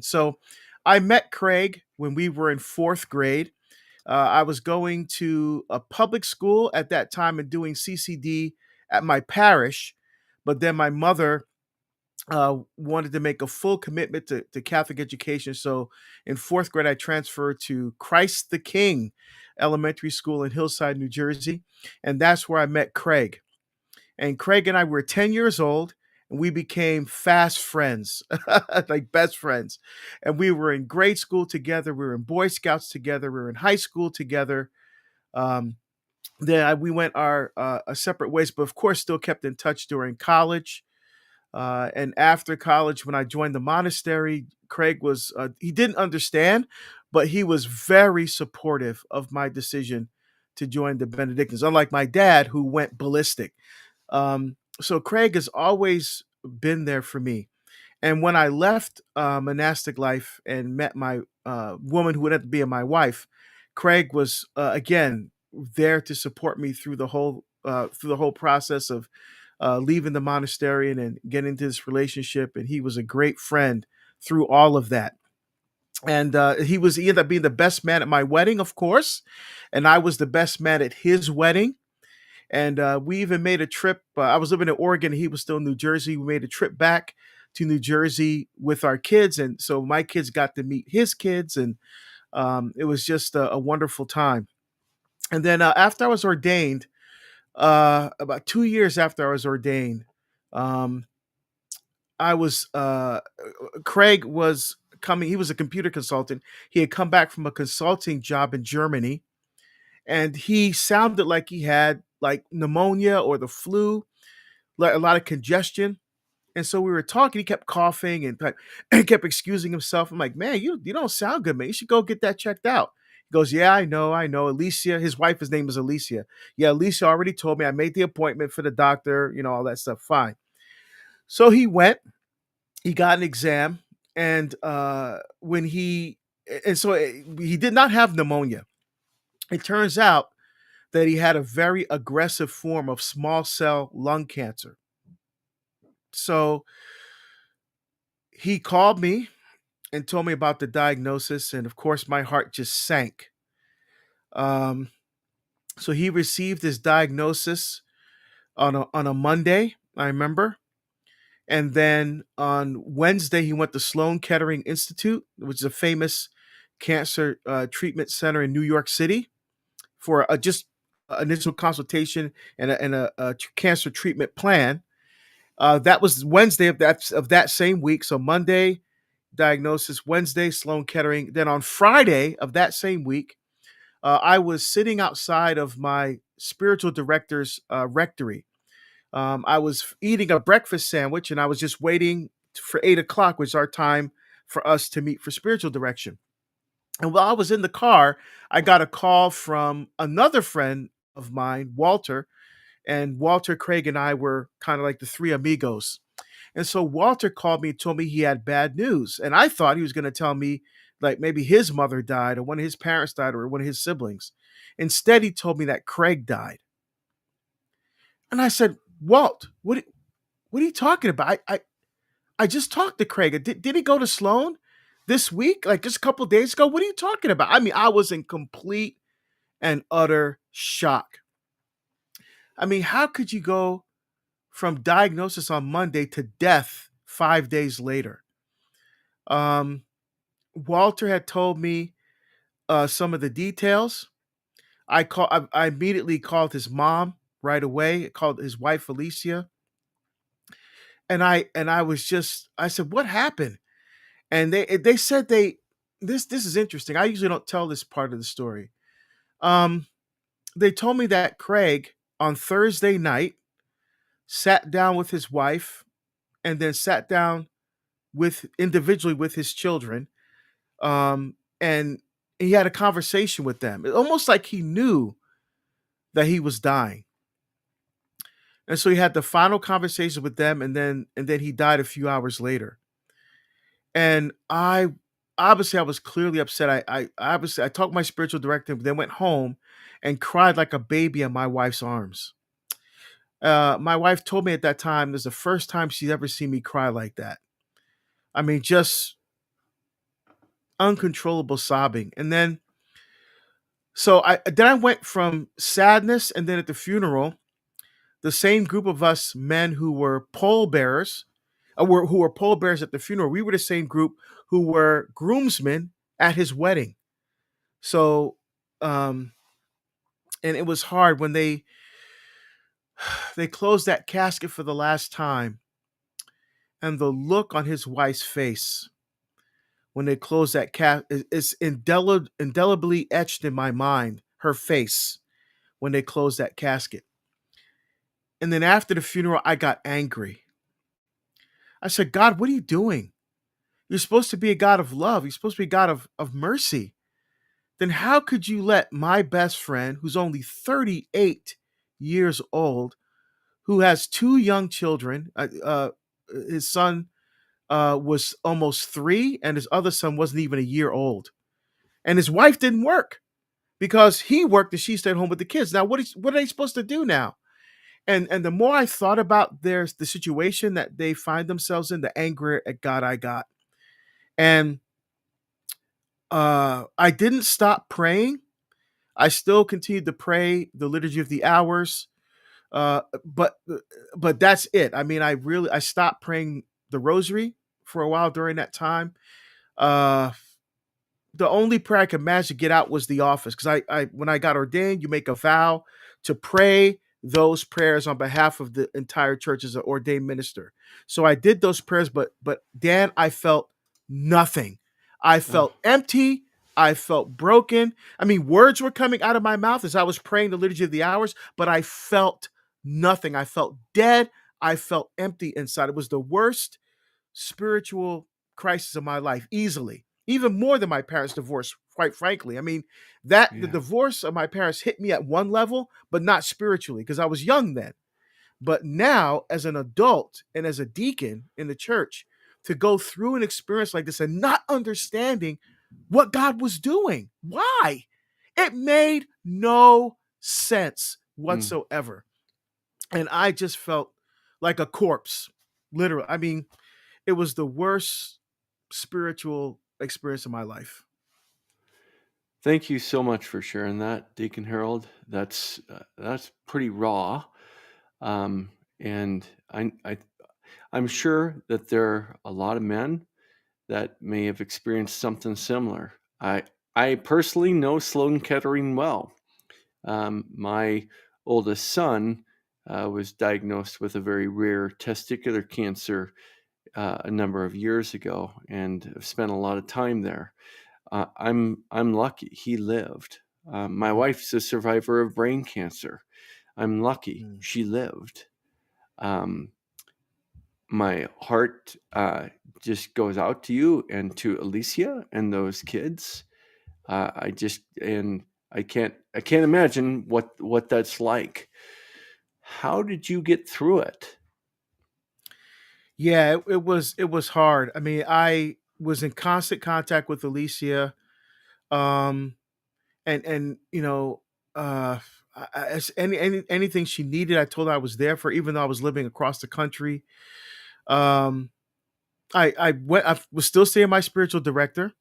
So I met Craig when we were in fourth grade. I was going to a public school at that time and doing CCD at my parish, but then my mother wanted to make a full commitment to Catholic education. So in fourth grade, I transferred to Christ the King Elementary School in Hillside, New Jersey. And that's where I met Craig. And Craig and I were 10 years old, and we became fast friends, like best friends. And we were in grade school together. We were in Boy Scouts together. We were in high school together. Um, we went our separate ways, but of course, still kept in touch during college. And after college, when I joined the monastery, Craig he didn't understand, but he was very supportive of my decision to join the Benedictines, unlike my dad, who went ballistic. So Craig has always been there for me. And when I left monastic life and met my woman who would end up being my wife, Craig was again there to support me through the whole process of leaving the monastery and then getting into this relationship. And he was a great friend through all of that. And he ended up being the best man at my wedding, of course, and I was the best man at his wedding. And we even made a trip. I was living in Oregon. He was still in New Jersey. We made a trip back to New Jersey with our kids. And so my kids got to meet his kids. And it was just a wonderful time. And then after I was ordained, about 2 years after I was ordained, um, I was, Craig was coming. He was a computer consultant. He had come back from a consulting job in Germany, and he sounded like he had like pneumonia or the flu, like a lot of congestion. And so we were talking. He kept coughing and and kept excusing himself. I'm like, man, you don't sound good, man. You should go get that checked out. He goes, yeah, I know, I know. Alicia, his wife, his name is Alicia. Yeah, Alicia already told me. I made the appointment for the doctor. All that stuff. Fine. So he went. He got an exam, and when he and so he did not have pneumonia. It turns out that he had a very aggressive form of small cell lung cancer. So he called me and told me about the diagnosis, and of course, my heart just sank. Um, so he received his diagnosis on a Monday, I remember, and then on Wednesday he went to Sloan Kettering Institute, which is a famous cancer treatment center in New York City, for just initial consultation and a cancer treatment plan. That was Wednesday of that same week. So Monday diagnosis, Wednesday Sloan Kettering. Then on Friday of that same week, I was sitting outside of my spiritual director's rectory. I was eating a breakfast sandwich, and I was just waiting for 8 o'clock, which is our time for us to meet for spiritual direction. And while I was in the car, I got a call from another friend of mine, Walter, and Walter, Craig, and I were kind of like the three amigos. And so Walter called me and told me he had bad news. And I thought he was going to tell me like maybe his mother died or one of his parents died or one of his siblings. Instead, he told me that Craig died. And I said, Walt, what are you talking about? I just talked to Craig. Did he go to Sloan this week? Like just a couple of days ago? What are you talking about? I mean, I was in complete and utter shock. I mean, how could you go from diagnosis on Monday to death 5 days later? Um, Walter had told me some of the details. I immediately called his mom right away. Called his wife Alicia, and I was just I said, "What happened?" And they said this is interesting. I usually don't tell this part of the story. Um, they told me that Craig on Thursday night sat down with his wife and then sat down with individually with his children, and he had a conversation with them. It almost like he knew that he was dying. And so he had the final conversation with them, and then he died a few hours later. And I was clearly upset. I talked to my spiritual director, then went home and cried like a baby in my wife's arms. My wife told me at that time this is the first time she's ever seen me cry like that. I mean, just uncontrollable sobbing. And then I went from sadness, and then at the funeral, the same group of us men who were pallbearers, who were pallbearers at the funeral, we were the same group who were groomsmen at his wedding. So, um, and it was hard when they closed that casket for the last time, and the look on his wife's face when they closed that is indelibly etched in my mind. Her face when they closed that casket. And then after the funeral, I got angry. I said, God, what are you doing? You're supposed to be a God of love. You're supposed to be a God of mercy. Then how could you let my best friend, who's only 38 years old, who has two young children, his son was almost 3, and his other son wasn't even a year old, and his wife didn't work because he worked and she stayed home with the kids. Now, what are they supposed to do now? And the more I thought about the situation that they find themselves in, the angrier at God I got. And I didn't stop praying. I still continued to pray the Liturgy of the Hours, uh, but but that's it. I mean, I stopped praying the Rosary for a while during that time. Uh, the only prayer I could manage to get out was the office, because I when I got ordained, you make a vow to pray those prayers on behalf of the entire church as an ordained minister. So I did those prayers, but Dan, I felt nothing. I Oh, felt empty. I felt broken. I mean, words were coming out of my mouth as I was praying the Liturgy of the Hours, but I felt nothing. I felt dead. I felt empty inside. It was the worst spiritual crisis of my life, easily, even more than my parents' divorce, quite frankly. I mean, that the yeah. divorce of my parents hit me at one level, but not spiritually, because I was young then. But now, as an adult and as a deacon in the church, to go through an experience like this and not understanding what God was doing, why? It made no sense Mm. whatsoever. And I just felt like a corpse, literally. I mean, it was the worst spiritual experience of my life. Thank you so much for sharing that, Deacon Harold. That's pretty raw, and I'm sure that there are a lot of men that may have experienced something similar. I personally know Sloan Kettering well. My oldest son was diagnosed with a very rare testicular cancer a number of years ago, and I've spent a lot of time there. I'm lucky he lived. My Mhm. wife's a survivor of brain cancer. I'm lucky Mm. she lived. Um, my heart just goes out to you and to Alicia and those kids. I can't imagine what that's like. How did you get through it? Yeah, it was hard. I mean, I was in constant contact with Alicia, um, and uh, anything she needed, I told her I was there for, even though I was living across the country. Um, I was still seeing my spiritual director,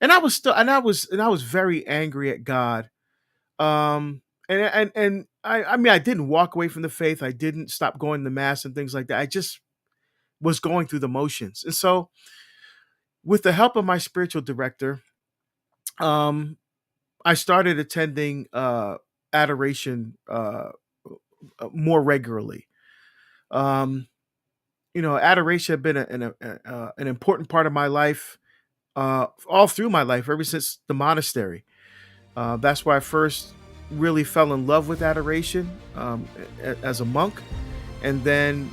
and I was very angry at God. I mean, I didn't walk away from the faith. I didn't stop going to mass and things like that. I just was going through the motions. And so, with the help of my spiritual director, um, I started attending adoration more regularly. Um, adoration had been an important part of my life, all through my life, ever since the monastery. That's why I first really fell in love with adoration, as a monk, and then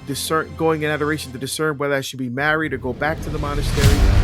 going in adoration to discern whether I should be married or go back to the monastery.